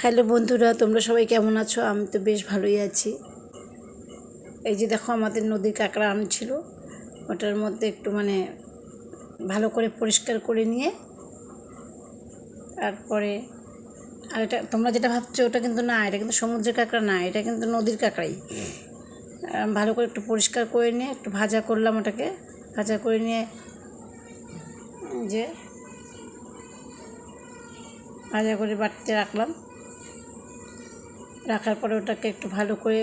Hello বন্ধুরা, তোমরা সবাই কেমন আছো? আমি তো বেশ ভালোই আছি। এই যে দেখো, আমাদের নদীর কাঁকড়া আনছিল, ওটার মধ্যে একটু ভালো করে পরিষ্কার করে নিয়ে তারপরে, আর এটা তোমরা যেটা ভাবছো ওটা কিন্তু না, এটা কিন্তু সমুদ্রের কাঁকড়া না, এটা কিন্তু নদীর কাঁকড়াই। ভালো করে একটু পরিষ্কার করে নিয়ে একটু ভাজা করলাম, ওটাকে ভাজা করে নিয়ে যে ভাজা করে বাড়িতে রাখলাম। রাখার পরে ওটাকে একটু ভালো করে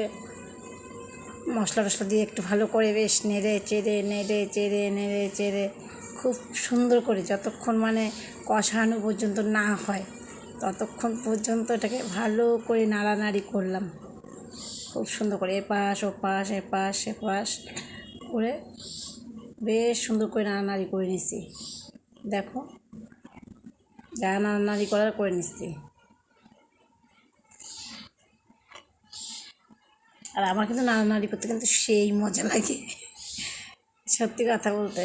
মশলা টশলা দিয়ে একটু ভালো করে বেশ নেড়ে চেড়ে খুব সুন্দর করে যতক্ষণ কষানো পর্যন্ত না হয় ততক্ষণ পর্যন্ত এটাকে ভালো করে নাড়ানাড়ি করলাম। খুব সুন্দর করে এপাশ করে বেশ সুন্দর করে নাড়ানাড়ি করে নিচ্ছি। দেখো, যা নাড়ানাড়ি করে নিচ্ছি। আর আমার কিন্তু নাড়ানাড়ি করতে কিন্তু সেই মজা লাগে, সত্যি কথা বলতে।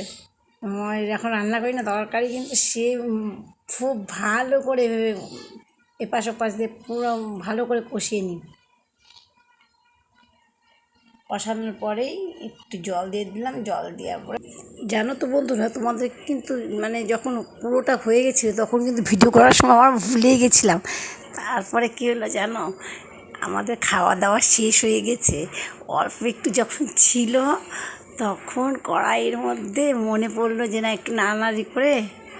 মই যখন রান্না করি না তরকারি, কিন্তু সে খুব ভালো করে এপাশ ওপাশ দিয়ে পুরো ভালো করে কষিয়ে নিই। কষানোর পরেই একটু জল দিয়ে দিলাম, জল দেওয়ার পরে জানো তো বন্ধুরা, তোমাদের কিন্তু যখন পুরোটা হয়ে গেছিলো তখন কিন্তু ভিডিও করার সময় আমার ভুলে গেছিলাম। তারপরে কী হলো জানো, আমাদের খাওয়া দাওয়া শেষ হয়ে গেছে, অল্প একটু যখন ছিল তখন কড়াইয়ের মধ্যে মনে পড়লো যে না, একটু নাড়ানাড়ি করে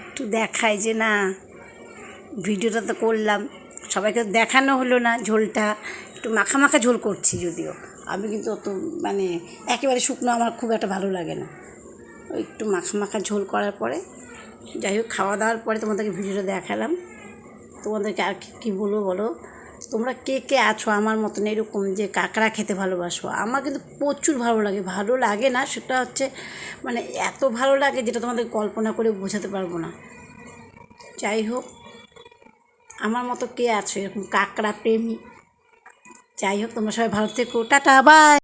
একটু দেখাই যে না, ভিডিওটা তো করলাম, সবাইকে দেখানো হলো না। ঝোলটা একটু মাখা মাখা ঝোল করছি, যদিও আমি কিন্তু অত একেবারে শুকনো আমার খুব একটা ভালো লাগে না। ওই একটু মাখা মাখা ঝোল করার পরে, যাই হোক, খাওয়া দাওয়ার পরে তোমাদেরকে ভিডিওটা দেখালাম। তোমাদেরকে আর কী বলবো বলো, তোমরা কে কে আছো আমার মতন এরকম যে কাঁকড়া খেতে ভালোবাসো? আমার কিন্তু প্রচুর ভালো লাগে। ভালো লাগে না সেটা হচ্ছে এত ভালো লাগে যেটা তোমাদের কল্পনা করে বোঝাতে পারবো না। যাই হোক, আমার মতো কে আছো এরকম কাঁকড়া প্রেমী? যাই হোক, তোমরা সবাই ভালো থেকো, টাটা, বাই।